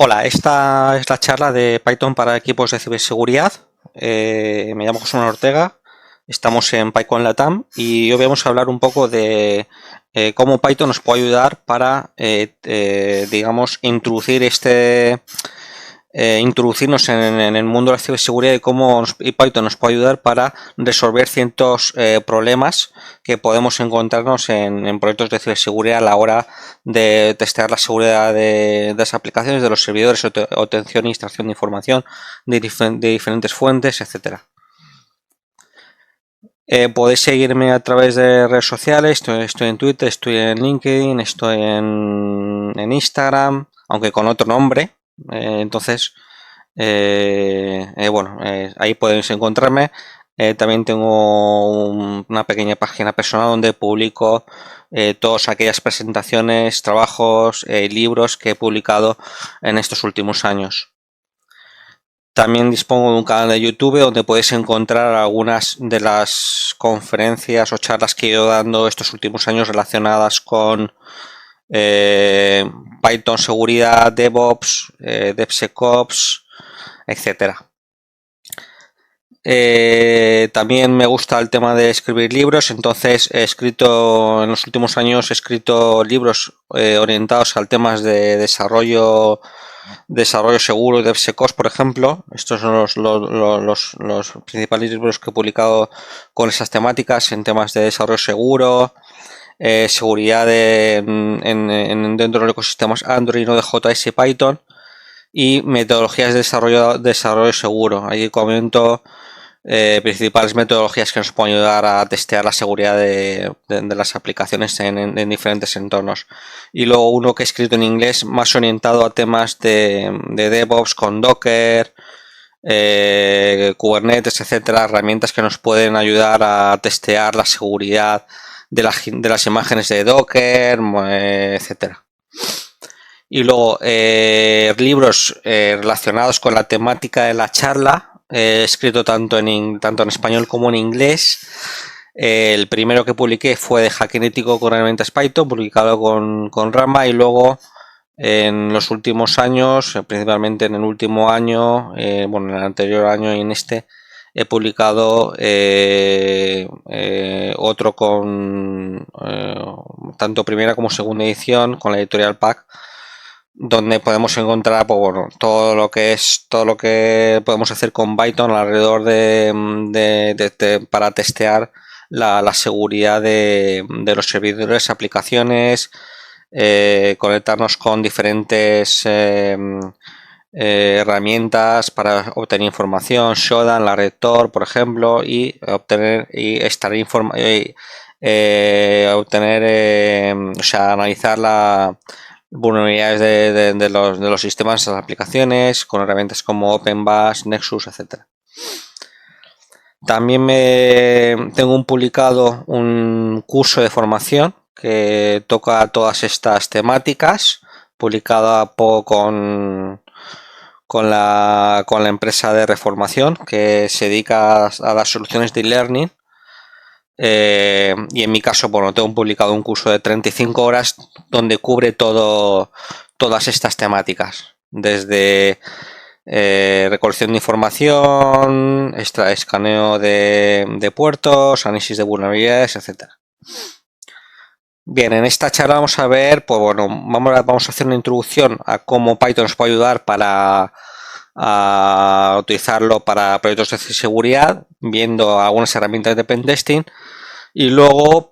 Hola, esta es la charla de Python para equipos de ciberseguridad. Me llamo José Manuel Ortega, estamos en PyCon Latam y hoy vamos a hablar un poco de cómo Python nos puede ayudar para, digamos, introducirnos en el mundo de la ciberseguridad y cómo Python nos puede ayudar para resolver ciertos problemas que podemos encontrarnos en proyectos de ciberseguridad a la hora de testear la seguridad de las aplicaciones, de los servidores, obtención y extracción de información de diferentes fuentes, etcétera. Podéis seguirme a través de redes sociales, estoy en Twitter, estoy en LinkedIn, estoy en Instagram, aunque con otro nombre. Entonces, ahí podéis encontrarme. También tengo una pequeña página personal donde publico todas aquellas presentaciones, trabajos, libros que he publicado en estos últimos años. También dispongo de un canal de YouTube donde podéis encontrar algunas de las conferencias o charlas que he ido dando estos últimos años relacionadas con Python seguridad, DevOps, DevSecOps, etcétera. También me gusta el tema de escribir libros, entonces en los últimos años he escrito libros orientados al temas de desarrollo seguro y DevSecOps, por ejemplo. Estos son los principales libros que he publicado con esas temáticas en temas de desarrollo seguro, seguridad dentro de los ecosistemas Android, Node.js y Python, y metodologías de desarrollo seguro. Ahí comento principales metodologías que nos pueden ayudar a testear la seguridad de las aplicaciones en diferentes entornos. Y luego uno que he escrito en inglés más orientado a temas de DevOps con Docker, Kubernetes, etcétera, herramientas que nos pueden ayudar a testear la seguridad de las imágenes de Docker, etcétera. Y luego libros relacionados con la temática de la charla. He escrito tanto en español como en inglés. El primero que publiqué fue de hacking ético con herramientas Python, publicado con Rama, y luego en los últimos años, principalmente en el último año, en el anterior año y en este, he publicado otro con tanto primera como segunda edición con la editorial PAC, donde podemos encontrar todo lo que podemos hacer con Python alrededor para testear la seguridad de los servidores, aplicaciones, conectarnos con diferentes herramientas para obtener información, Shodan, la Red Tor, por ejemplo, y analizar la vulnerabilidades de los sistemas, de las aplicaciones, con herramientas como OpenBash, Nexus, etcétera. También tengo publicado un curso de formación que toca todas estas temáticas, publicado con la empresa de reformación que se dedica a las soluciones de e-learning. Y en mi caso, tengo publicado un curso de 35 horas donde cubre todas estas temáticas, desde recolección de información, escaneo de puertos, análisis de vulnerabilidades, etcétera. Bien, en esta charla vamos a ver, vamos a hacer una introducción a cómo Python nos puede ayudar a utilizarlo para proyectos de seguridad, viendo algunas herramientas de pentesting, y luego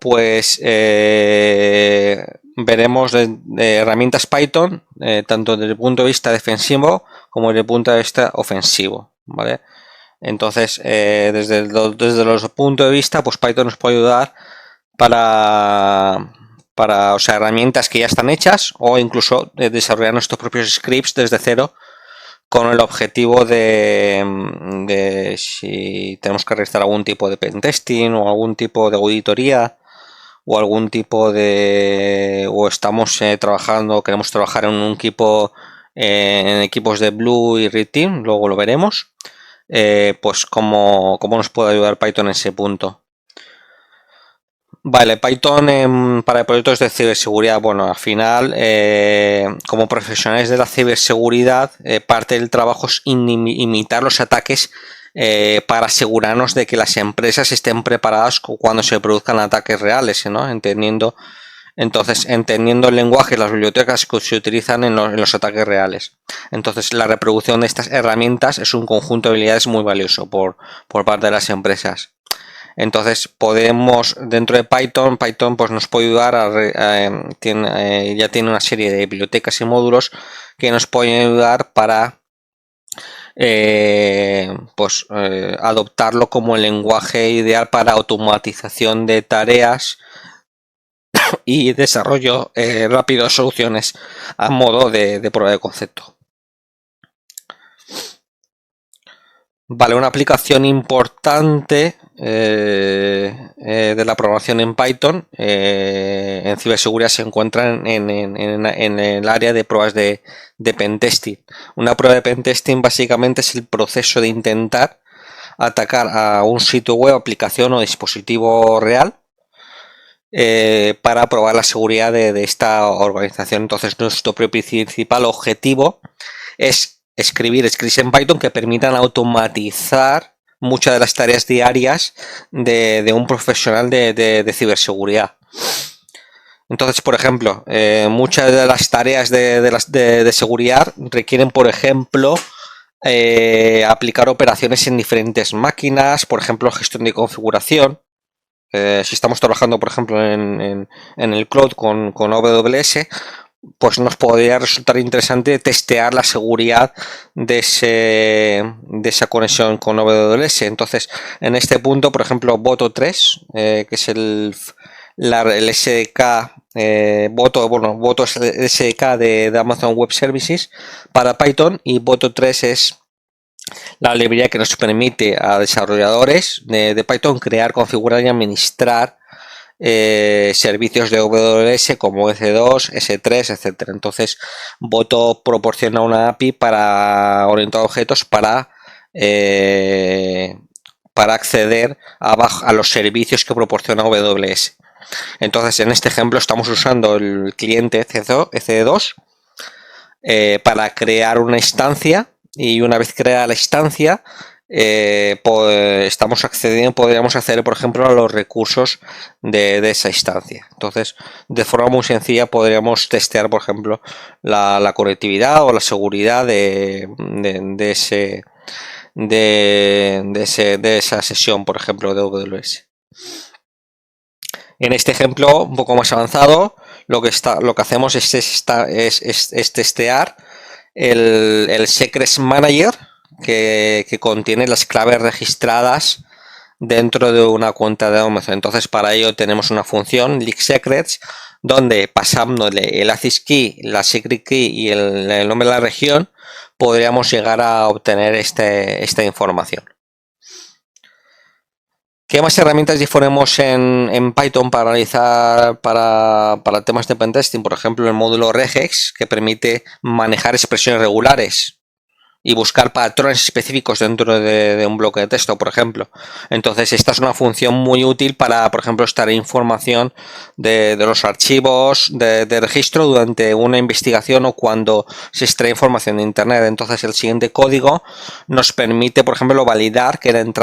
veremos de herramientas Python, tanto desde el punto de vista defensivo como desde el punto de vista ofensivo, ¿vale? Entonces, desde los puntos de vista, Python nos puede ayudar para herramientas que ya están hechas, o incluso desarrollar nuestros propios scripts desde cero, con el objetivo de si tenemos que realizar algún tipo de pentesting o algún tipo de auditoría o algún tipo o estamos queremos trabajar en un equipo, en equipos de Blue y Red Team, luego lo veremos, cómo nos puede ayudar Python en ese punto. Vale, Python para proyectos de ciberseguridad. Bueno, al final, como profesionales de la ciberseguridad, parte del trabajo es imitar los ataques para asegurarnos de que las empresas estén preparadas cuando se produzcan ataques reales, ¿no? Entendiendo el lenguaje y las bibliotecas que se utilizan en los ataques reales. Entonces, la reproducción de estas herramientas es un conjunto de habilidades muy valioso por parte de las empresas. Entonces podemos, dentro de Python pues nos puede ayudar ya tiene una serie de bibliotecas y módulos que nos pueden ayudar para adoptarlo como el lenguaje ideal para automatización de tareas y desarrollo rápido de soluciones a modo de prueba de concepto. Vale, una aplicación importante de la programación en Python en ciberseguridad se encuentra en el área de pruebas de pentesting. Una prueba de pentesting básicamente es el proceso de intentar atacar a un sitio web, aplicación o dispositivo real para probar la seguridad de esta organización. Entonces nuestro principal objetivo es escribir scripts en Python que permitan automatizar muchas de las tareas diarias de un profesional de ciberseguridad. Entonces, por ejemplo, muchas de las tareas de seguridad requieren, por ejemplo, aplicar operaciones en diferentes máquinas, por ejemplo, gestión de configuración. Si estamos trabajando, por ejemplo, en el cloud con AWS, pues nos podría resultar interesante testear la seguridad de esa conexión con AWS. Entonces, en este punto, por ejemplo, Boto3, que es el SDK, Boto es el SDK de Amazon Web Services para Python, y Boto3 es la librería que nos permite a desarrolladores de Python crear, configurar y administrar servicios de AWS como EC2, S3, etcétera. Entonces, Boto proporciona una API orientada a objetos para acceder a los servicios que proporciona AWS. Entonces, en este ejemplo estamos usando el cliente EC2 para crear una instancia, y una vez creada la instancia pues podríamos acceder, por ejemplo, a los recursos de esa instancia. Entonces, de forma muy sencilla podríamos testear, por ejemplo, la conectividad o la seguridad de esa sesión, por ejemplo, de AWS. En este ejemplo un poco más avanzado, lo que hacemos es testear el Secrets Manager que contiene las claves registradas dentro de una cuenta de Amazon. Entonces, para ello tenemos una función leak secrets, donde pasándole el access key, la secret key y el nombre de la región, podríamos llegar a obtener esta información. ¿Qué más herramientas disponemos en Python para realizar para temas de pentesting? Por ejemplo, el módulo regex, que permite manejar expresiones regulares y buscar patrones específicos dentro de un bloque de texto, por ejemplo. Entonces, esta es una función muy útil para, por ejemplo, extraer información de los archivos de registro durante una investigación o cuando se extrae información de Internet. Entonces, el siguiente código nos permite, por ejemplo, validar que lo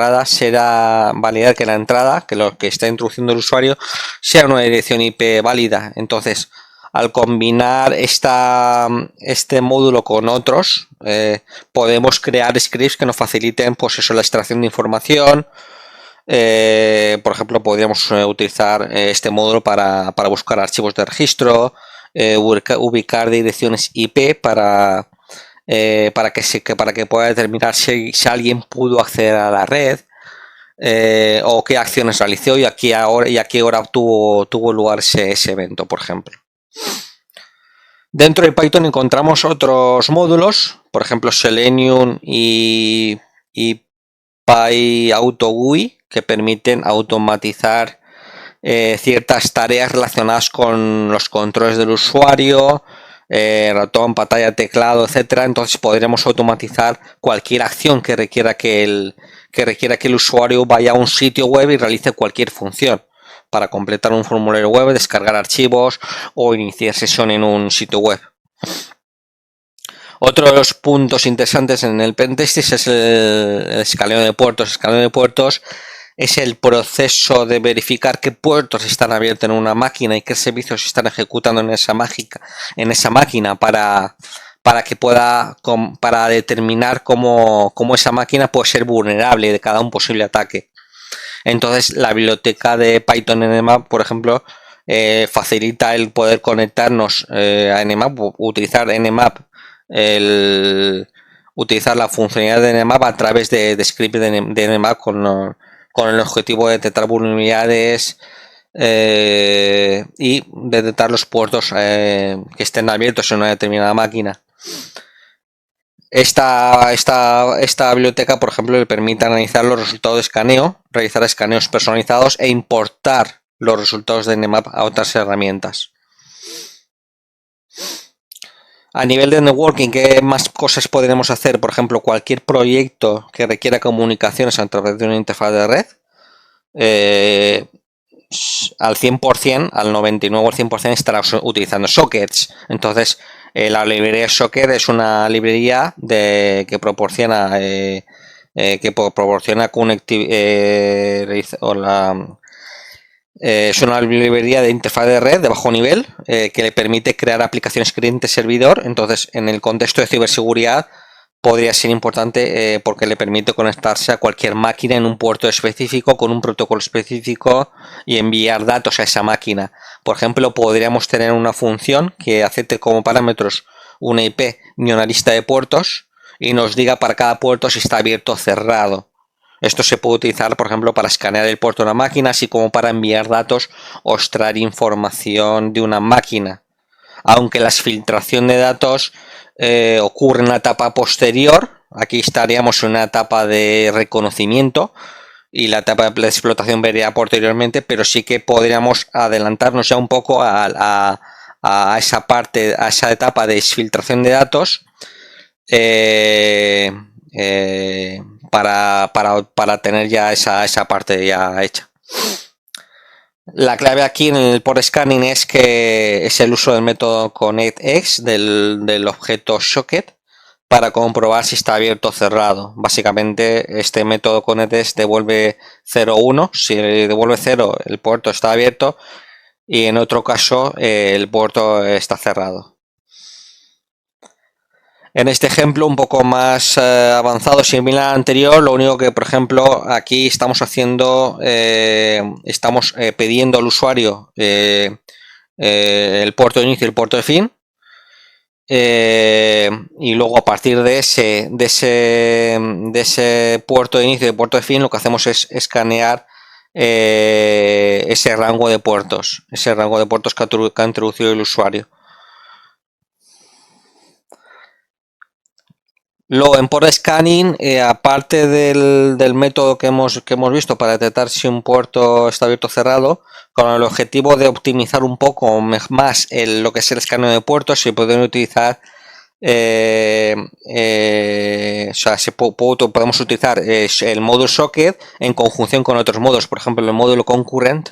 que está introduciendo el usuario sea una dirección IP válida. Entonces, al combinar este módulo con otros, podemos crear scripts que nos faciliten, pues eso, la extracción de información. Por ejemplo, podríamos utilizar este módulo para buscar archivos de registro, ubicar direcciones IP para que pueda determinar si alguien pudo acceder a la red, o qué acciones realizó y a qué hora tuvo lugar ese evento, por ejemplo. Dentro de Python encontramos otros módulos, por ejemplo Selenium y PyAutoGUI, que permiten automatizar ciertas tareas relacionadas con los controles del usuario, ratón, pantalla, teclado, etcétera. Entonces podremos automatizar cualquier acción que requiera que el usuario vaya a un sitio web y realice cualquier función. para completar un formulario web, descargar archivos o iniciar sesión en un sitio web. Otro de los puntos interesantes en el pentesting es el escaneo de puertos. El escaneo de puertos es el proceso de verificar qué puertos están abiertos en una máquina y qué servicios se están ejecutando en esa máquina para que pueda, para determinar cómo esa máquina puede ser vulnerable de cada un posible ataque. Entonces, la biblioteca de Python Nmap, por ejemplo, facilita el poder conectarnos a Nmap, utilizar Nmap, utilizar la funcionalidad de Nmap a través de script de Nmap con el objetivo de detectar vulnerabilidades y detectar los puertos que estén abiertos en una determinada máquina. Esta biblioteca, por ejemplo, le permite analizar los resultados de escaneo, realizar escaneos personalizados e importar los resultados de Nmap a otras herramientas. A nivel de networking, ¿qué más cosas podremos hacer? Por ejemplo, cualquier proyecto que requiera comunicaciones a través de una interfaz de red, al 100%, al 99 o al 100% estará utilizando sockets. Entonces, la librería socket es una librería que proporciona es una librería de interfaz de red de bajo nivel que le permite crear aplicaciones cliente-servidor. Entonces, en el contexto de ciberseguridad podría ser importante porque le permite conectarse a cualquier máquina en un puerto específico con un protocolo específico y enviar datos a esa máquina. Por ejemplo, podríamos tener una función que acepte como parámetros una IP y una lista de puertos y nos diga para cada puerto si está abierto o cerrado. Esto se puede utilizar, por ejemplo, para escanear el puerto de una máquina, así como para enviar datos o extraer información de una máquina. Aunque la filtración de datos ocurre en la etapa posterior, aquí estaríamos en una etapa de reconocimiento y la etapa de explotación vería posteriormente, pero sí que podríamos adelantarnos ya un poco a esa parte, a esa etapa de filtración de datos para tener ya esa parte ya hecha. La clave aquí en el port scanning es que es el uso del método connectX del objeto socket para comprobar si está abierto o cerrado. Básicamente este método connectX devuelve 0 1, si devuelve 0 el puerto está abierto y en otro caso el puerto está cerrado. En este ejemplo un poco más avanzado, similar al anterior, lo único que, por ejemplo, aquí estamos haciendo, estamos pidiendo al usuario el puerto de inicio y el puerto de fin. Y luego a partir de ese puerto de inicio y puerto de fin, lo que hacemos es escanear ese rango de puertos que ha introducido el usuario. Luego en port scanning, aparte del método que hemos visto para detectar si un puerto está abierto o cerrado, con el objetivo de optimizar un poco más lo que es el escaneo de puertos, se pueden utilizar, podemos utilizar el módulo socket en conjunción con otros módulos. Por ejemplo, el módulo concurrent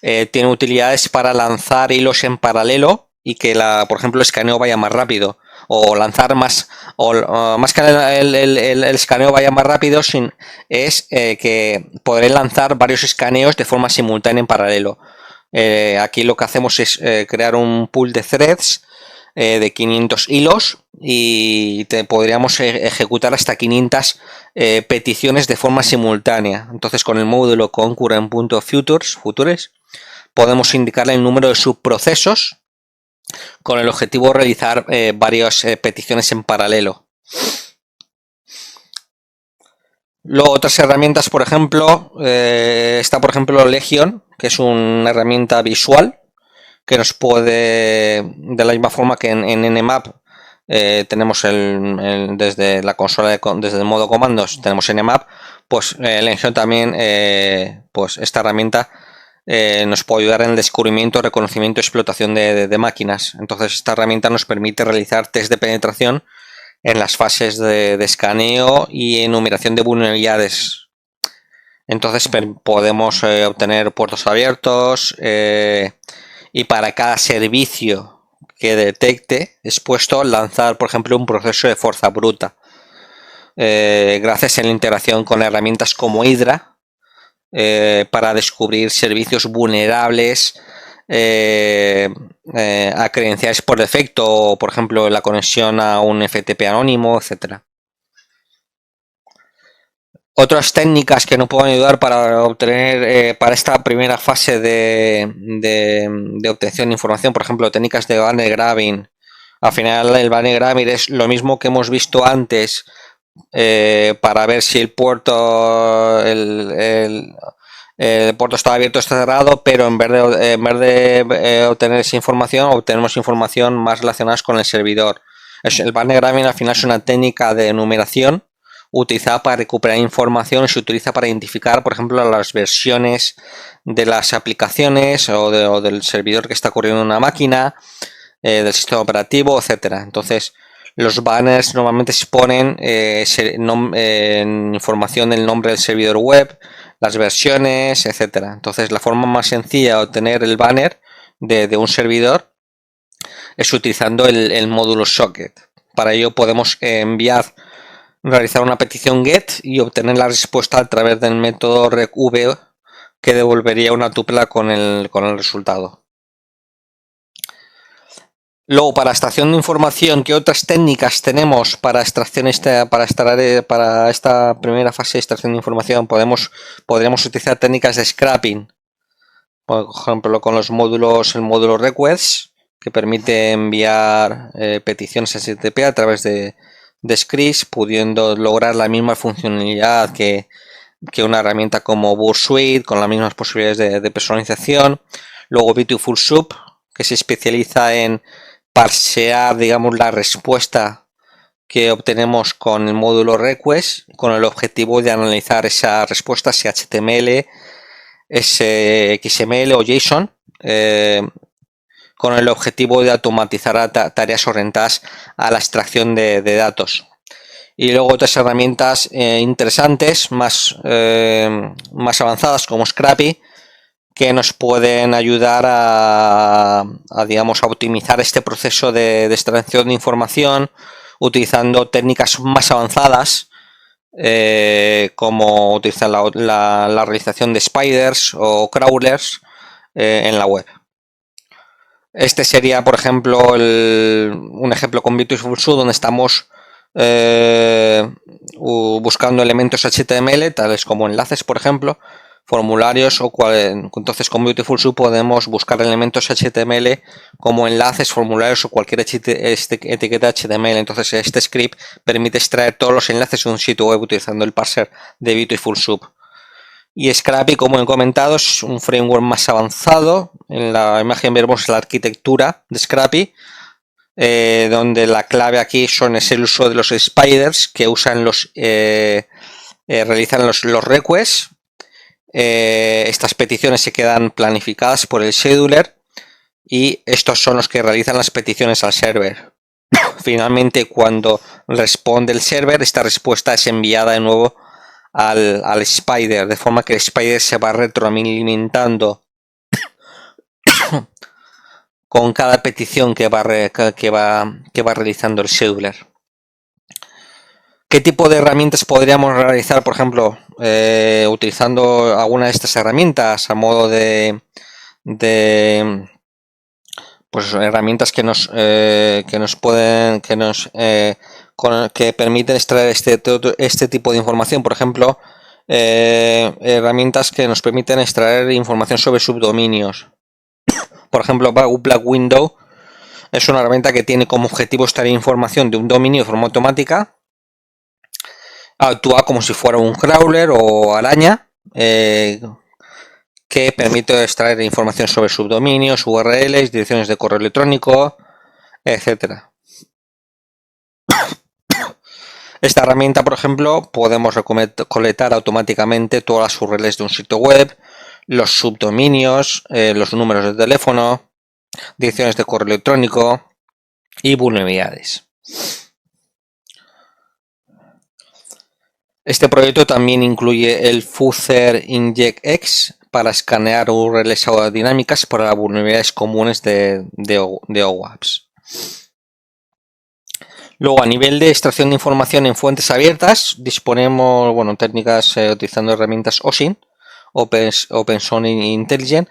tiene utilidades para lanzar hilos en paralelo y que por ejemplo, el escaneo vaya más rápido. O lanzar más que el escaneo vaya más rápido, es que podré lanzar varios escaneos de forma simultánea en paralelo. Aquí lo que hacemos es crear un pool de threads de 500 hilos y podríamos ejecutar hasta 500 peticiones de forma simultánea. Entonces, con el módulo concurrent.futures podemos indicar el número de subprocesos con el objetivo de realizar varias peticiones en paralelo. Luego otras herramientas, por ejemplo, está por ejemplo Legion, que es una herramienta visual que nos puede, de la misma forma que en Nmap tenemos desde la consola, desde el modo comandos tenemos Nmap, pues Legion también, pues esta herramienta nos puede ayudar en el descubrimiento, reconocimiento y explotación de máquinas. Entonces esta herramienta nos permite realizar test de penetración en las fases de escaneo y enumeración de vulnerabilidades. Entonces podemos obtener puertos abiertos y para cada servicio que detecte expuesto lanzar, por ejemplo, un proceso de fuerza bruta. Gracias a la integración con herramientas como Hydra para descubrir servicios vulnerables a credenciales por defecto, o por ejemplo la conexión a un FTP anónimo, etcétera. Otras técnicas que nos pueden ayudar para obtener, para esta primera fase de obtención de información, por ejemplo, técnicas de banner grabbing. Al final, el banner grabbing es lo mismo que hemos visto antes para ver si el puerto, el puerto está abierto o está cerrado, pero en vez de obtener esa información, obtenemos información más relacionada con el servidor. El banner grabbing al final es una técnica de numeración utilizada para recuperar información y se utiliza para identificar, por ejemplo, las versiones de las aplicaciones o del servidor que está corriendo en una máquina, del sistema operativo, etcétera. Entonces, los banners normalmente se ponen información del nombre del servidor web, las versiones, etcétera. Entonces, la forma más sencilla de obtener el banner de un servidor es utilizando el módulo socket. Para ello podemos realizar una petición GET y obtener la respuesta a través del método recv que devolvería una tupla con el resultado. Luego, para extracción de información, ¿qué otras técnicas tenemos para extracción para esta primera fase de extracción de información? Podríamos utilizar técnicas de scrapping, por ejemplo, con el módulo requests, que permite enviar peticiones HTTP a través de scripts, pudiendo lograr la misma funcionalidad que una herramienta como Bursuite, con las mismas posibilidades de personalización. Luego Beautiful Soup, que se especializa en parsear, digamos, la respuesta que obtenemos con el módulo request, con el objetivo de analizar esa respuesta, si HTML, XML o JSON, con el objetivo de automatizar tareas orientadas a la extracción de datos. Y luego otras herramientas interesantes, más avanzadas, como Scrappy, que nos pueden ayudar a optimizar este proceso de extracción de información utilizando técnicas más avanzadas, como utilizar la realización de spiders o crawlers en la web. Este sería, por ejemplo, un ejemplo con Beautiful Soup, donde estamos buscando elementos HTML, tales como enlaces, por ejemplo, formularios, entonces con Beautiful Soup podemos buscar elementos HTML como enlaces, formularios o cualquier etiqueta HTML. Entonces este script permite extraer todos los enlaces de un sitio web utilizando el parser de Beautiful Soup. Y Scrappy, como he comentado, es un framework más avanzado. En la imagen vemos la arquitectura de Scrappy, donde la clave aquí es el uso de los spiders que usan realizan los requests. Estas peticiones se quedan planificadas por el scheduler y estos son los que realizan las peticiones al server. Finalmente, cuando responde el server, esta respuesta es enviada de nuevo al spider, de forma que el spider se va retroalimentando con cada petición que va realizando el scheduler. ¿Qué tipo de herramientas podríamos realizar, por ejemplo, utilizando alguna de estas herramientas a modo de pues herramientas que permiten extraer este tipo de información? Por ejemplo, herramientas que nos permiten extraer información sobre subdominios. Por ejemplo, Black Window es una herramienta que tiene como objetivo extraer información de un dominio de forma automática. Actúa como si fuera un crawler o araña que permite extraer información sobre subdominios, URLs, direcciones de correo electrónico, etcétera. Esta herramienta, por ejemplo, podemos recolectar automáticamente todas las URLs de un sitio web, los subdominios, los números de teléfono, direcciones de correo electrónico y vulnerabilidades. Este proyecto también incluye el Fuzzer InjectX para escanear URLs dinámicas para las vulnerabilidades comunes de OWASP. Luego, a nivel de extracción de información en fuentes abiertas, disponemos, bueno, técnicas utilizando herramientas OSINT, Open Source Intelligence.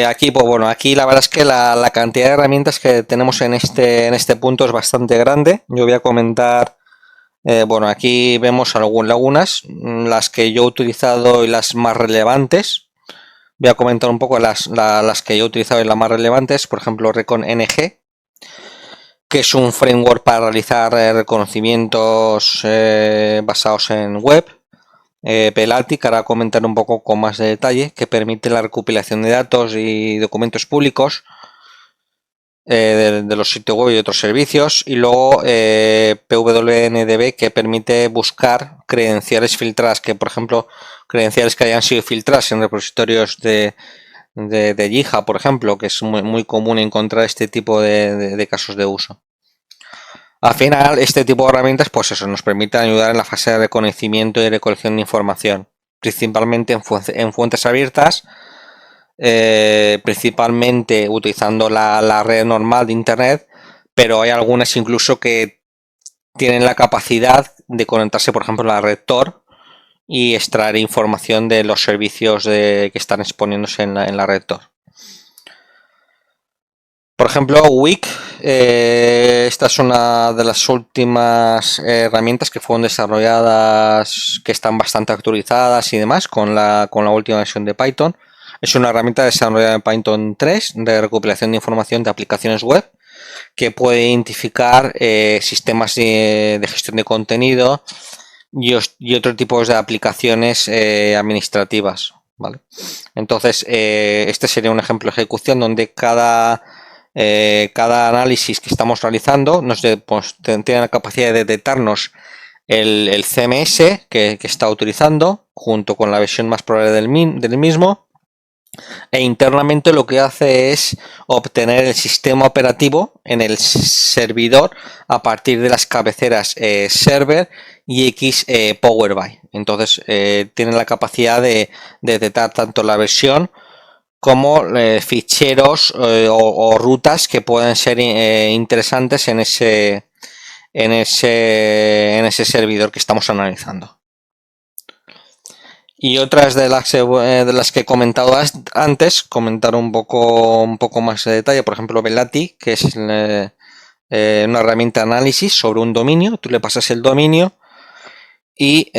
Aquí, pues bueno, aquí la verdad es que la cantidad de herramientas que tenemos en este punto es bastante grande. Yo voy a comentar, bueno, aquí vemos algunas, las que yo he utilizado y las más relevantes. Voy a comentar un poco las que yo he utilizado y las más relevantes. Por ejemplo, ReconNG, que es un framework para realizar reconocimientos basados en web. Pelati, que ahora comentar un poco con más de detalle, que permite la recopilación de datos y documentos públicos de los sitios web y otros servicios. Y luego PWNDB, que permite buscar credenciales filtradas, que por ejemplo, credenciales que hayan sido filtradas en repositorios de GitHub, por ejemplo, que es muy común encontrar este tipo de casos de uso. Al final, este tipo de herramientas, pues eso, nos permite ayudar en la fase de reconocimiento y recolección de información, principalmente en fuentes abiertas, principalmente utilizando la red normal de Internet, pero hay algunas incluso que tienen la capacidad de conectarse, por ejemplo, a la red Tor y extraer información de los servicios que están exponiéndose en la red Tor. Por ejemplo, Wik, esta es una de las últimas herramientas que fueron desarrolladas, que están bastante actualizadas y demás con la última versión de Python. Es una herramienta desarrollada en Python 3 de recopilación de información de aplicaciones web que puede identificar sistemas de gestión de contenido y otros tipos de aplicaciones administrativas, ¿vale? Entonces, este sería un ejemplo de ejecución donde cada análisis que estamos realizando tiene la capacidad de detectarnos el CMS que está utilizando junto con la versión más probable del mismo, e internamente lo que hace es obtener el sistema operativo en el servidor a partir de las cabeceras server y X Power BI. Entonces tiene la capacidad de detectar tanto la versión como ficheros o rutas que pueden ser interesantes en ese servidor que estamos analizando. Y otras de las que he comentado antes, comentar un poco más de detalle, por ejemplo, Belati, que es una herramienta de análisis sobre un dominio. Tú le pasas el dominio y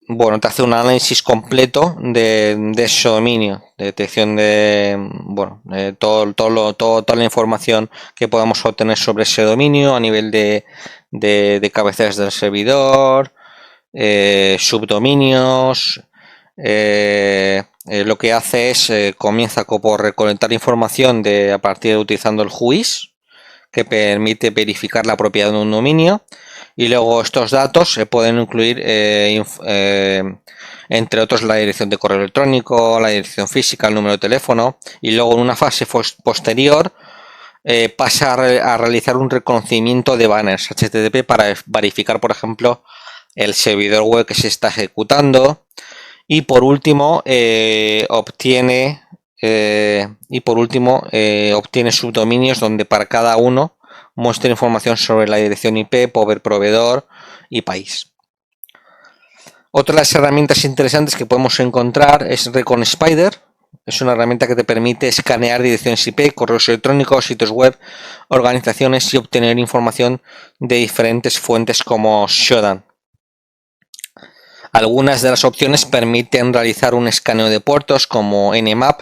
bueno, te hace un análisis completo de ese dominio, de detección de toda la información que podamos obtener sobre ese dominio a nivel de cabeceras del servidor, subdominios. Lo que hace es comienza por recolectar información a partir de utilizando el WHOIS, que permite verificar la propiedad de un dominio. Y luego estos datos se pueden incluir, entre otros, la dirección de correo electrónico, la dirección física, el número de teléfono. Y luego en una fase posterior pasa a realizar un reconocimiento de banners HTTP para verificar, por ejemplo, el servidor web que se está ejecutando. Y por último, obtiene subdominios donde para cada uno muestra información sobre la dirección IP, proveedor y país. Otra de las herramientas interesantes que podemos encontrar es ReconSpider. Es una herramienta que te permite escanear direcciones IP, correos electrónicos, sitios web, organizaciones y obtener información de diferentes fuentes como Shodan. Algunas de las opciones permiten realizar un escaneo de puertos como Nmap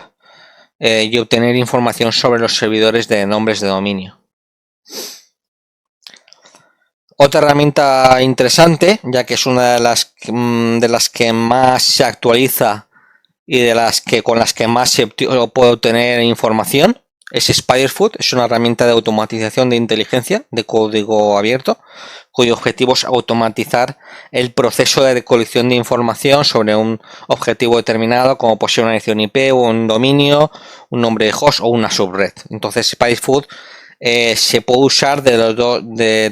y obtener información sobre los servidores de nombres de dominio. Otra herramienta interesante, ya que es una de las que más se actualiza y con las que más se puede obtener información, es Spiderfoot. Es una herramienta de automatización de inteligencia de código abierto, cuyo objetivo es automatizar el proceso de recolección de información sobre un objetivo determinado, como puede ser una dirección IP o un dominio, un nombre de host o una subred. Entonces, Spiderfoot se puede usar de los dos,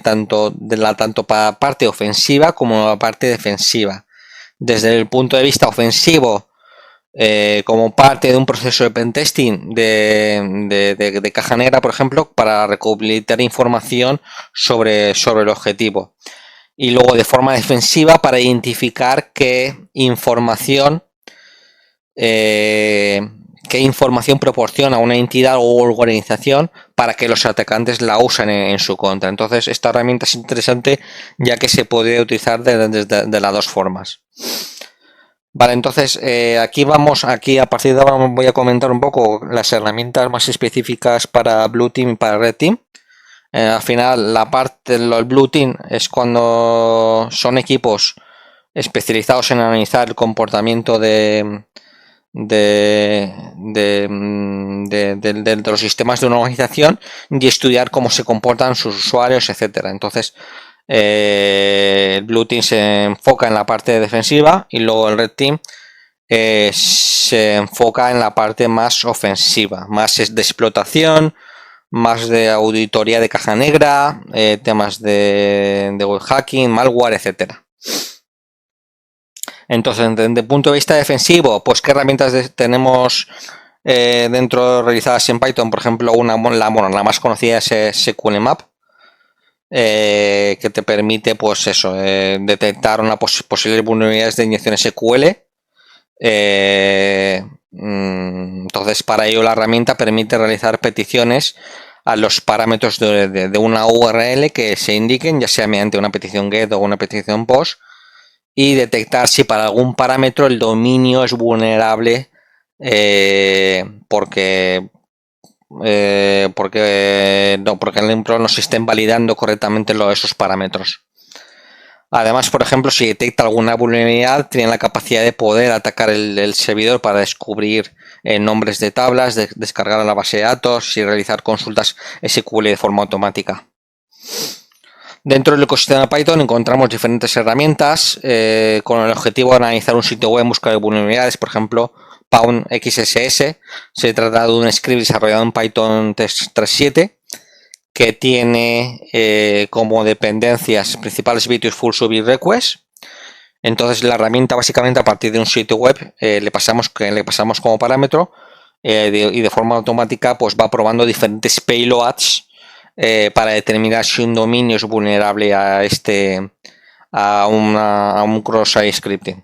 tanto para parte ofensiva como la parte defensiva. Desde el punto de vista ofensivo, como parte de un proceso de pentesting de caja negra, por ejemplo, para recopilar información sobre el objetivo. Y luego de forma defensiva para identificar qué información proporciona una entidad o organización para que los atacantes la usen en su contra. Entonces esta herramienta es interesante ya que se puede utilizar de las dos formas. Vale, entonces aquí a partir de ahora voy a comentar un poco las herramientas más específicas para Blue Team y para Red Team. Al final la parte del Blue Team es cuando son equipos especializados en analizar el comportamiento de los sistemas de una organización y estudiar cómo se comportan sus usuarios, etcétera. Entonces el Blue Team se enfoca en la parte defensiva y luego el Red Team se enfoca en la parte más ofensiva, más de explotación, más de auditoría de caja negra, temas de web hacking, malware, etcétera. Entonces, desde el punto de vista defensivo, pues qué herramientas tenemos dentro realizadas en Python. Por ejemplo, la más conocida es SQLmap, que te permite, pues eso, detectar una posibles vulnerabilidades de inyección SQL. Entonces, para ello la herramienta permite realizar peticiones a los parámetros de una URL que se indiquen, ya sea mediante una petición GET o una petición POST, y detectar si para algún parámetro el dominio es vulnerable porque no se estén validando correctamente esos parámetros. Además, por ejemplo, si detecta alguna vulnerabilidad, tiene la capacidad de poder atacar el servidor para descubrir nombres de tablas, descargar a la base de datos y realizar consultas SQL de forma automática. Dentro del ecosistema de Python encontramos diferentes herramientas con el objetivo de analizar un sitio web en busca de vulnerabilidades. Por ejemplo, Pound XSS se trata de un script desarrollado en Python 3.7 que tiene como dependencias principales Beautiful Submit Request. Entonces la herramienta básicamente a partir de un sitio web le pasamos como parámetro y de forma automática pues va probando diferentes payloads para determinar si un dominio es vulnerable a un cross-site scripting.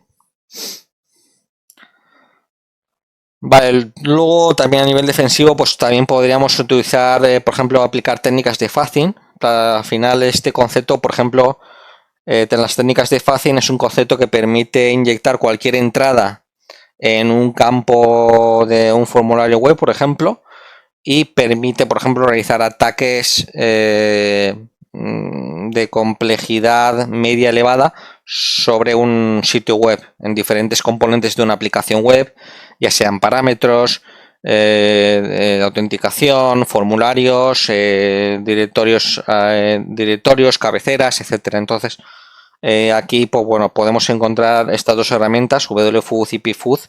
Vale, luego también a nivel defensivo pues también podríamos utilizar por ejemplo aplicar técnicas de fuzzing. Al final este concepto, por ejemplo, las técnicas de fuzzing es un concepto que permite inyectar cualquier entrada en un campo de un formulario web, por ejemplo, y permite, por ejemplo, realizar ataques de complejidad media elevada sobre un sitio web en diferentes componentes de una aplicación web, ya sean parámetros, autenticación, formularios, directorios, cabeceras, etcétera. Entonces, aquí, pues bueno, podemos encontrar estas dos herramientas, WFUZ y PFUZ,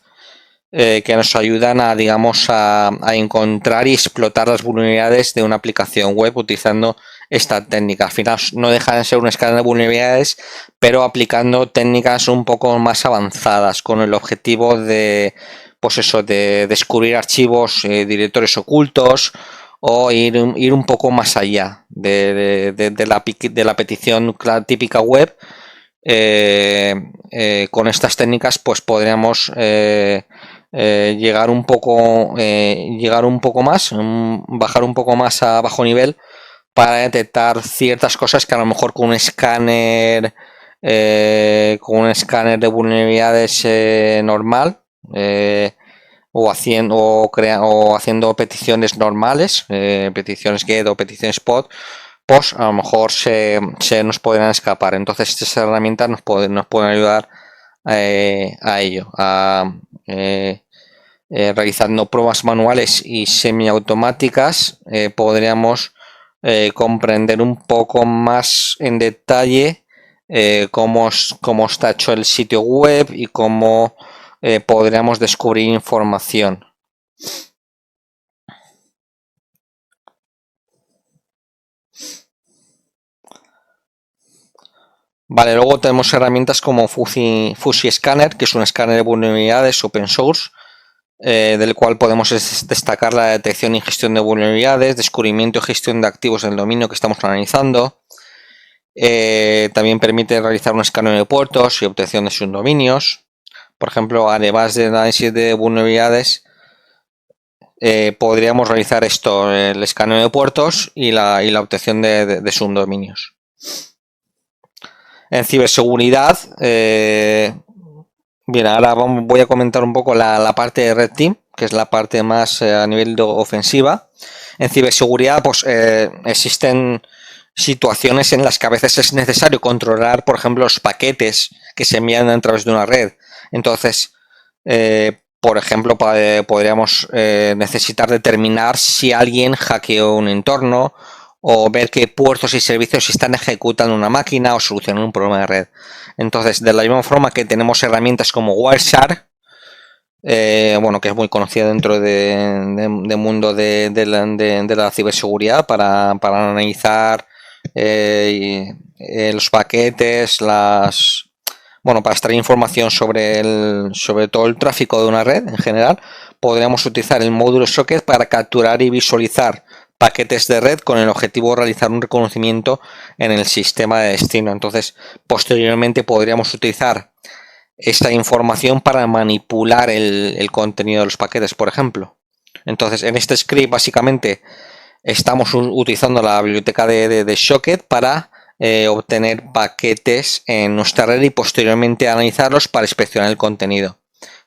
que nos ayudan a, digamos, a encontrar y explotar las vulnerabilidades de una aplicación web utilizando esta técnica. Al final no dejan de ser un escáner de vulnerabilidades, pero aplicando técnicas un poco más avanzadas con el objetivo de, pues eso, de descubrir archivos, directorios ocultos o ir un poco más allá de la petición típica web. Con estas técnicas pues podríamos llegar un poco más, bajar un poco más a bajo nivel para detectar ciertas cosas que a lo mejor con un escáner de vulnerabilidades normal o haciendo peticiones normales, peticiones GET o peticiones POST, pues a lo mejor se nos podrán escapar. Entonces estas herramientas nos pueden ayudar a ello, realizando pruebas manuales y semiautomáticas podríamos comprender un poco más en detalle cómo está hecho el sitio web y cómo podríamos descubrir información. Vale, luego tenemos herramientas como Fuzzy Scanner, que es un escáner de vulnerabilidades open source, del cual podemos destacar la detección y gestión de vulnerabilidades, descubrimiento y gestión de activos del dominio que estamos analizando. También permite realizar un escaneo de puertos y obtención de subdominios. Por ejemplo, además de análisis de vulnerabilidades, podríamos realizar esto, el escaneo de puertos y la obtención de subdominios. En ciberseguridad, bien, ahora voy a comentar un poco la parte de Red Team, que es la parte más a nivel de ofensiva. En ciberseguridad, pues existen situaciones en las que a veces es necesario controlar, por ejemplo, los paquetes que se envían a través de una red. Entonces, por ejemplo, podríamos necesitar determinar si alguien hackeó un entorno o ver qué puertos y servicios están ejecutando una máquina o solucionando un problema de red. Entonces, de la misma forma que tenemos herramientas como Wireshark, bueno, que es muy conocida dentro del mundo de la ciberseguridad para analizar los paquetes, bueno, para extraer información sobre todo el tráfico de una red en general. Podríamos utilizar el módulo Socket para capturar y visualizar paquetes de red con el objetivo de realizar un reconocimiento en el sistema de destino. Entonces, posteriormente podríamos utilizar esta información para manipular el contenido de los paquetes, por ejemplo. Entonces, en este script básicamente estamos utilizando la biblioteca de Socket para obtener paquetes en nuestra red y posteriormente analizarlos para inspeccionar el contenido.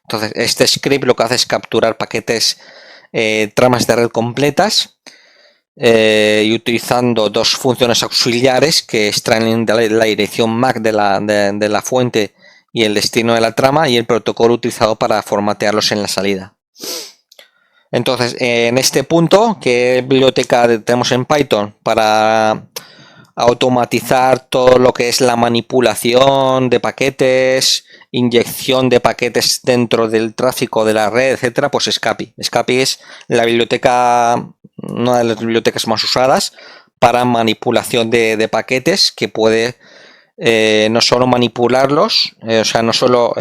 Entonces, este script lo que hace es capturar paquetes, tramas de red completas, y utilizando dos funciones auxiliares que extraen la dirección MAC de la fuente y el destino de la trama y el protocolo utilizado para formatearlos en la salida. Entonces, en este punto, ¿qué biblioteca tenemos en Python para automatizar todo lo que es la manipulación de paquetes, inyección de paquetes dentro del tráfico de la red, etcétera? Pues Scapy. Scapy es la biblioteca, una de las bibliotecas más usadas para manipulación de paquetes, que puede no solo manipularlos, o sea, no solo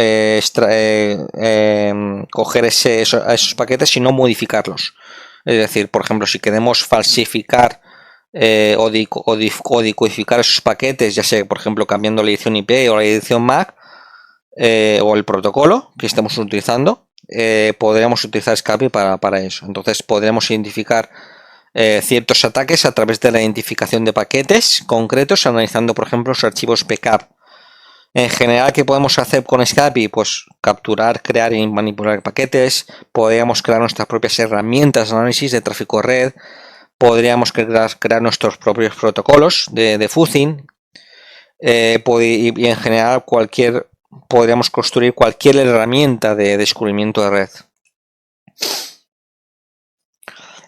coger esos paquetes, sino modificarlos. Es decir, por ejemplo, si queremos falsificar o decodificar esos paquetes, ya sea, por ejemplo, cambiando la edición IP o la edición MAC o el protocolo que estemos utilizando, podríamos utilizar Scapy para eso. Entonces, podremos identificar ciertos ataques a través de la identificación de paquetes concretos, analizando, por ejemplo, los archivos backup. En general, ¿qué podemos hacer con Scapy? Pues capturar, crear y manipular paquetes. Podríamos crear nuestras propias herramientas de análisis de tráfico red. Podríamos crear nuestros propios protocolos de fuzzing. Y en general, podríamos construir cualquier herramienta de descubrimiento de red.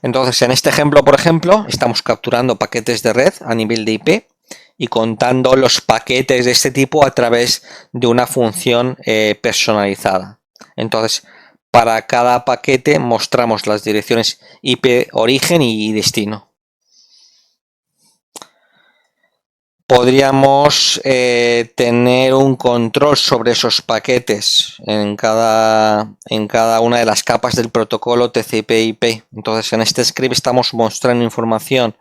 Entonces, en este ejemplo, por ejemplo, estamos capturando paquetes de red a nivel de IP y contando los paquetes de este tipo a través de una función personalizada. Entonces, para cada paquete mostramos las direcciones IP origen y destino. Podríamos tener un control sobre esos paquetes en cada una de las capas del protocolo TCP/IP. Entonces, en este script estamos mostrando información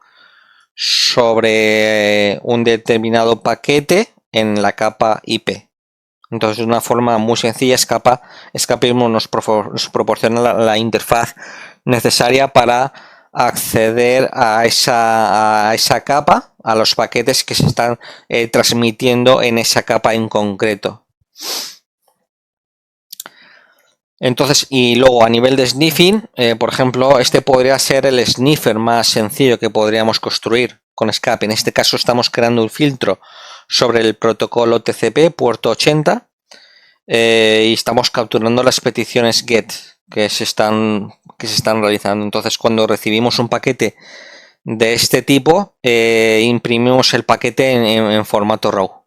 sobre un determinado paquete en la capa IP. Entonces, de una forma muy sencilla, Scapy nos proporciona la interfaz necesaria para acceder a esa capa, a los paquetes que se están transmitiendo en esa capa en concreto. Entonces, y luego a nivel de sniffing, por ejemplo, este podría ser el sniffer más sencillo que podríamos construir con Scapy. En este caso estamos creando un filtro sobre el protocolo TCP puerto 80 y estamos capturando las peticiones GET que se están realizando. Entonces, cuando recibimos un paquete de este tipo, imprimimos el paquete en formato RAW.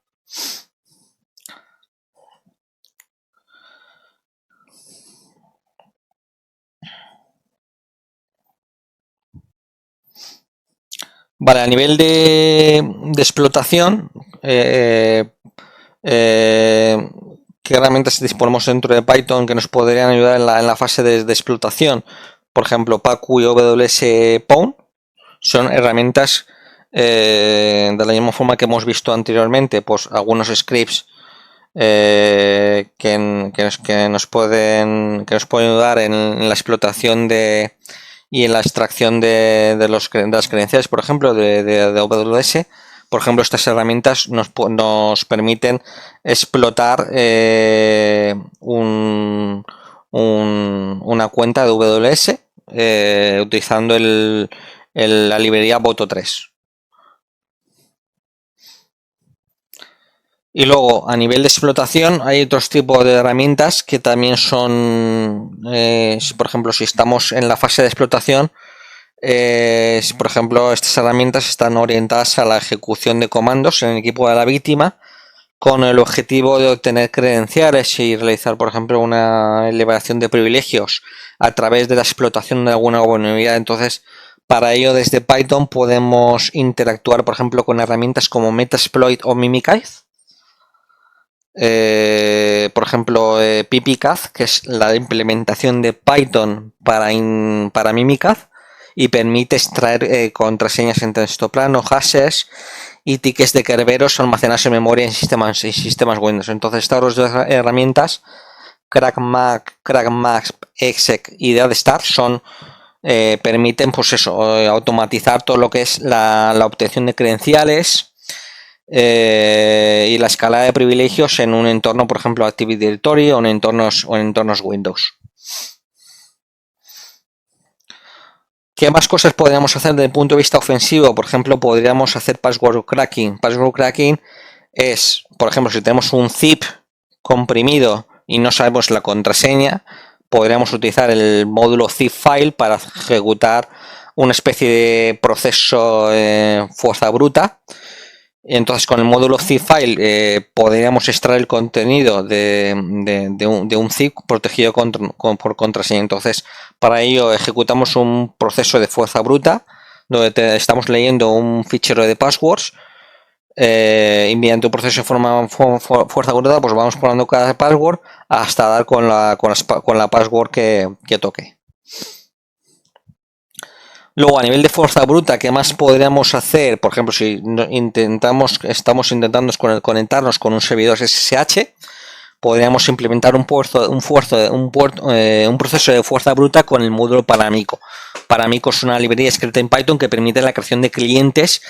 Vale, a nivel de explotación, ¿qué herramientas disponemos dentro de Python que nos podrían ayudar en la fase de explotación? Por ejemplo, Pacu y WS-Pawn son herramientas de la misma forma que hemos visto anteriormente, pues algunos scripts que nos pueden ayudar en la explotación y en la extracción de las credenciales, por ejemplo, de AWS. Por ejemplo, estas herramientas nos permiten explotar una cuenta de AWS utilizando la librería Boto3. Y luego, a nivel de explotación, hay otros tipos de herramientas que también son, por ejemplo, si estamos en la fase de explotación, por ejemplo, estas herramientas están orientadas a la ejecución de comandos en el equipo de la víctima con el objetivo de obtener credenciales y realizar, por ejemplo, una elevación de privilegios a través de la explotación de alguna vulnerabilidad. Entonces, para ello, desde Python podemos interactuar, por ejemplo, con herramientas como Metasploit o Mimikatz. Por ejemplo, PyPyCAD, que es la implementación de Python para Mimikatz y permite extraer contraseñas en texto plano, hashes y tickets de Kerberos almacenados en memoria en sistemas Windows. Entonces, estas dos herramientas, CrackMax, Exec y DeadStar, permiten, pues eso, automatizar todo lo que es la obtención de credenciales y la escalada de privilegios en un entorno, por ejemplo, Active Directory o en entornos Windows. ¿Qué más cosas podríamos hacer desde el punto de vista ofensivo? Por ejemplo, podríamos hacer password cracking. Password cracking es, por ejemplo, si tenemos un zip comprimido y no sabemos la contraseña, podríamos utilizar el módulo zip file para ejecutar una especie de proceso fuerza bruta. Entonces, con el módulo zip file podríamos extraer el contenido de un zip protegido por contraseña. Entonces, para ello ejecutamos un proceso de fuerza bruta donde estamos leyendo un fichero de passwords y mediante un proceso de fuerza bruta, pues vamos poniendo cada password hasta dar con la password que toque. Luego, a nivel de fuerza bruta, ¿qué más podríamos hacer? Por ejemplo, si estamos intentando conectarnos con un servidor SSH, podríamos implementar un proceso de fuerza bruta con el módulo Paramico. Paramico es una librería escrita en Python que permite la creación de clientes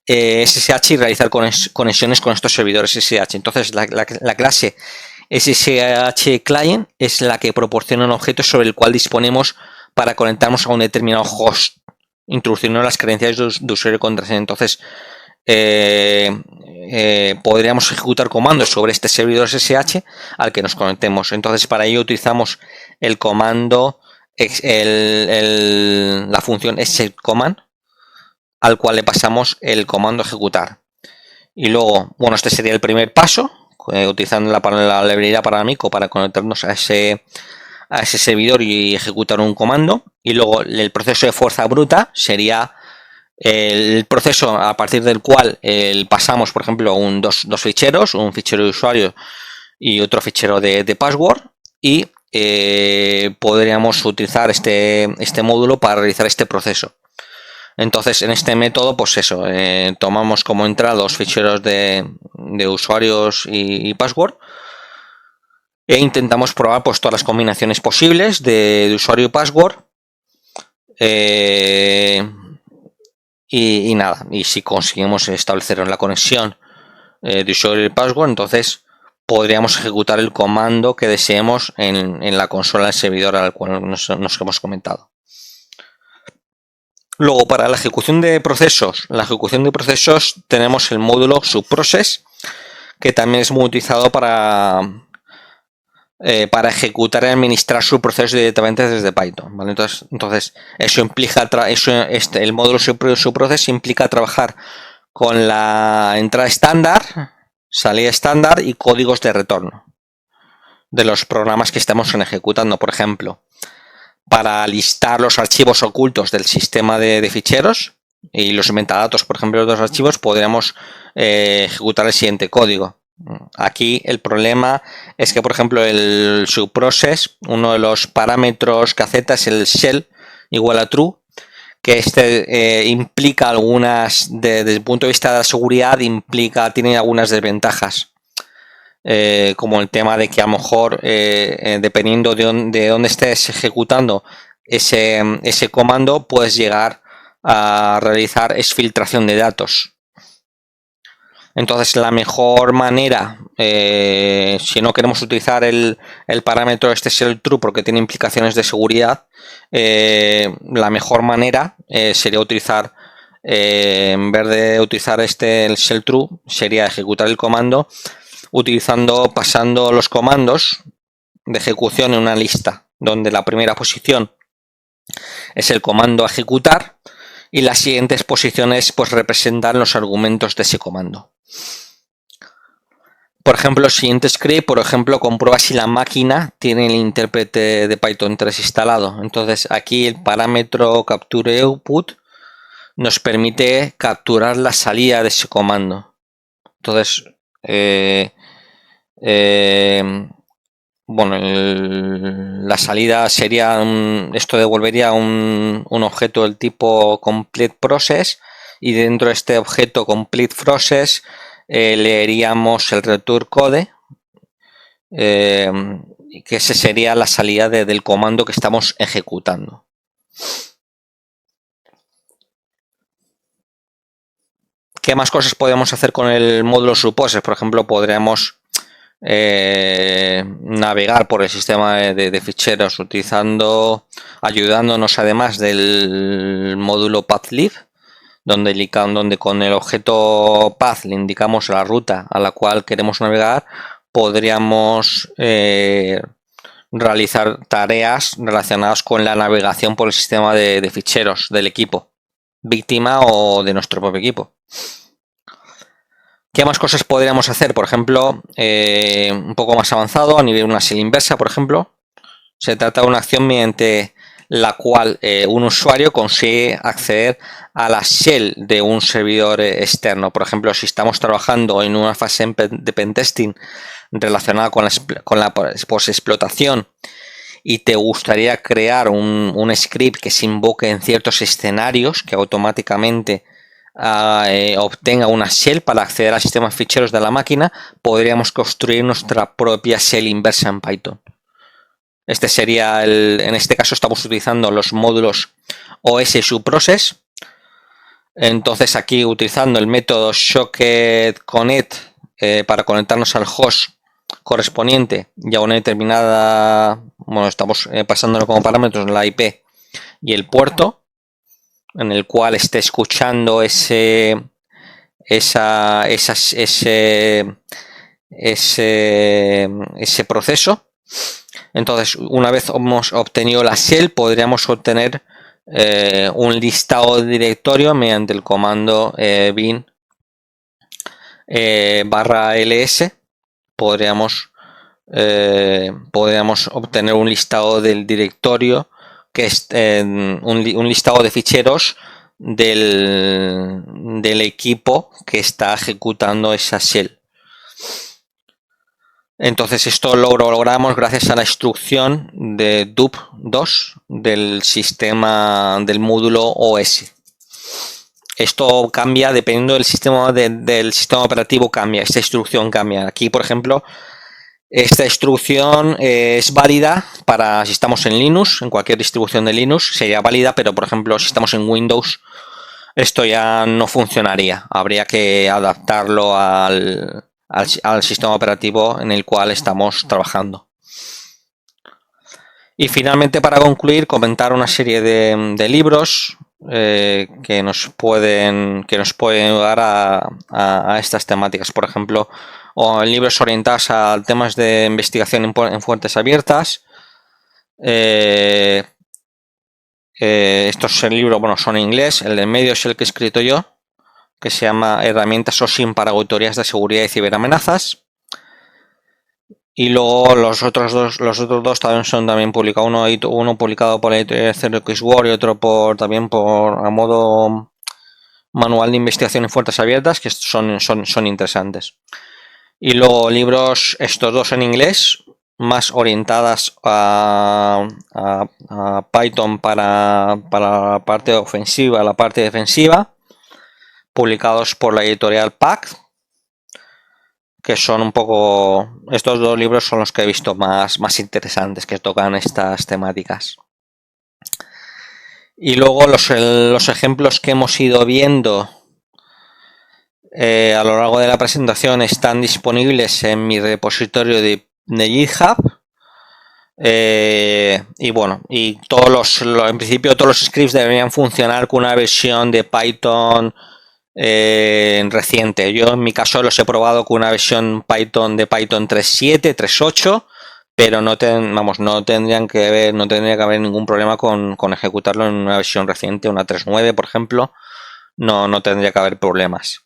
SSH y realizar conexiones con estos servidores SSH. Entonces, la clase SSH Client es la que proporciona un objeto sobre el cual disponemos para conectarnos a un determinado host, introduciendo las credenciales de usuario y contraseña. Entonces, podríamos ejecutar comandos sobre este servidor SSH al que nos conectemos. Entonces, para ello utilizamos el comando, la función scommand, al cual le pasamos el comando ejecutar. Y luego, bueno, este sería el primer paso, utilizando la librería Paramico para conectarnos a ese servidor y ejecutar un comando. Y luego el proceso de fuerza bruta sería el proceso a partir del cual pasamos, por ejemplo, dos ficheros, un fichero de usuario y otro fichero de password, y podríamos utilizar este módulo para realizar este proceso. Entonces, en este método, pues eso, tomamos como entrada los ficheros de usuarios y password e intentamos probar pues todas las combinaciones posibles de usuario y password y nada, y si conseguimos establecer la conexión de usuario y password, entonces podríamos ejecutar el comando que deseemos en la consola del servidor al cual nos hemos comentado. Luego, para la ejecución de procesos, tenemos el módulo subprocess, que también es muy utilizado para ejecutar y administrar su proceso directamente desde Python, ¿vale? Entonces eso implica el módulo subprocess implica trabajar con la entrada estándar, salida estándar y códigos de retorno de los programas que estamos ejecutando. Por ejemplo, para listar los archivos ocultos del sistema de ficheros, y los metadatos, por ejemplo, de los archivos, podríamos ejecutar el siguiente código. Aquí el problema es que, por ejemplo, el subprocess, uno de los parámetros que acepta es el shell igual a true, que implica algunas, desde el punto de vista de la seguridad, tiene algunas desventajas. Como el tema de que a lo mejor, dependiendo de dónde estés ejecutando ese comando, puedes llegar a realizar exfiltración de datos. Entonces, la mejor manera, si no queremos utilizar el parámetro shell true porque tiene implicaciones de seguridad, la mejor manera sería utilizar, en vez de utilizar el shell true, sería ejecutar el comando pasando los comandos de ejecución en una lista, donde la primera posición es el comando a ejecutar y las siguientes posiciones pues representan los argumentos de ese comando. Por ejemplo, el siguiente script, comprueba si la máquina tiene el intérprete de Python 3 instalado. Entonces aquí el parámetro capture output nos permite capturar la salida de ese comando. Entonces, la salida sería esto devolvería un objeto del tipo complete process, y dentro de este objeto complete process leeríamos el return code, que esa sería la salida del comando que estamos ejecutando. ¿Qué más cosas podemos hacer con el módulo subprocess? Por ejemplo, podríamos navegar por el sistema de ficheros ayudándonos además del módulo pathlib, donde con el objeto path le indicamos la ruta a la cual queremos navegar. Podríamos realizar tareas relacionadas con la navegación por el sistema de ficheros del equipo víctima o de nuestro propio equipo. ¿Qué más cosas podríamos hacer? Por ejemplo, un poco más avanzado, a nivel de una shell inversa, por ejemplo, se trata de una acción mediante la cual un usuario consigue acceder a la shell de un servidor externo. Por ejemplo, si estamos trabajando en una fase de pentesting relacionada con la post-explotación y te gustaría crear un script que se invoque en ciertos escenarios, que automáticamente obtenga una shell para acceder al sistema de ficheros de la máquina, podríamos construir nuestra propia shell inversa en Python. Este sería en este caso estamos utilizando los módulos OS subprocess. Entonces aquí utilizando el método socketConnect para conectarnos al host correspondiente y a una determinada, estamos pasándolo como parámetros la IP y el puerto en el cual esté escuchando ese proceso. Entonces, una vez hemos obtenido la shell, podríamos obtener un listado de directorio mediante el comando bin /ls. Podríamos obtener un listado del directorio, que es un listado de ficheros del equipo que está ejecutando esa shell. Entonces esto lo logramos gracias a la instrucción de dup2 del sistema del módulo OS. Esto cambia dependiendo del sistema operativo, cambia, esta instrucción cambia. Aquí, por ejemplo, esta instrucción es válida para si estamos en Linux, en cualquier distribución de Linux sería válida, pero por ejemplo si estamos en Windows esto ya no funcionaría. Habría que adaptarlo al sistema operativo en el cual estamos trabajando. Y finalmente, para concluir, comentar una serie de libros que nos pueden ayudar a estas temáticas. Por ejemplo, libros orientados a temas de investigación en fuentes abiertas. Estos libros son en inglés. El de en medio es el que he escrito yo, que se llama Herramientas OSINT para auditorías de seguridad y ciberamenazas. Y luego los otros dos también son publicados, uno publicado por la editorial CRXWorld y otro también a modo manual de investigación en fuentes abiertas, que son interesantes. Y luego libros, estos dos en inglés, más orientadas a Python para la parte ofensiva, la parte defensiva, publicados por la editorial PAC, que son un poco, estos dos libros son los que he visto más interesantes, que tocan estas temáticas. Y luego los ejemplos que hemos ido viendo a lo largo de la presentación están disponibles en mi repositorio de GitHub. Y bueno, y en principio todos los scripts deberían funcionar con una versión de Python reciente. Yo en mi caso los he probado con una versión Python de Python 3.7, 3.8, pero no tendría que haber ningún problema con ejecutarlo en una versión reciente, una 3.9 por ejemplo. No tendría que haber problemas.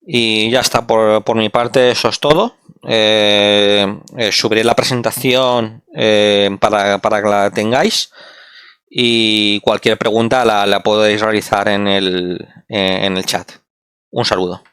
Y ya está, por mi parte eso es todo. Subiré la presentación para que la tengáis, y cualquier pregunta la podéis realizar en el chat. Un saludo.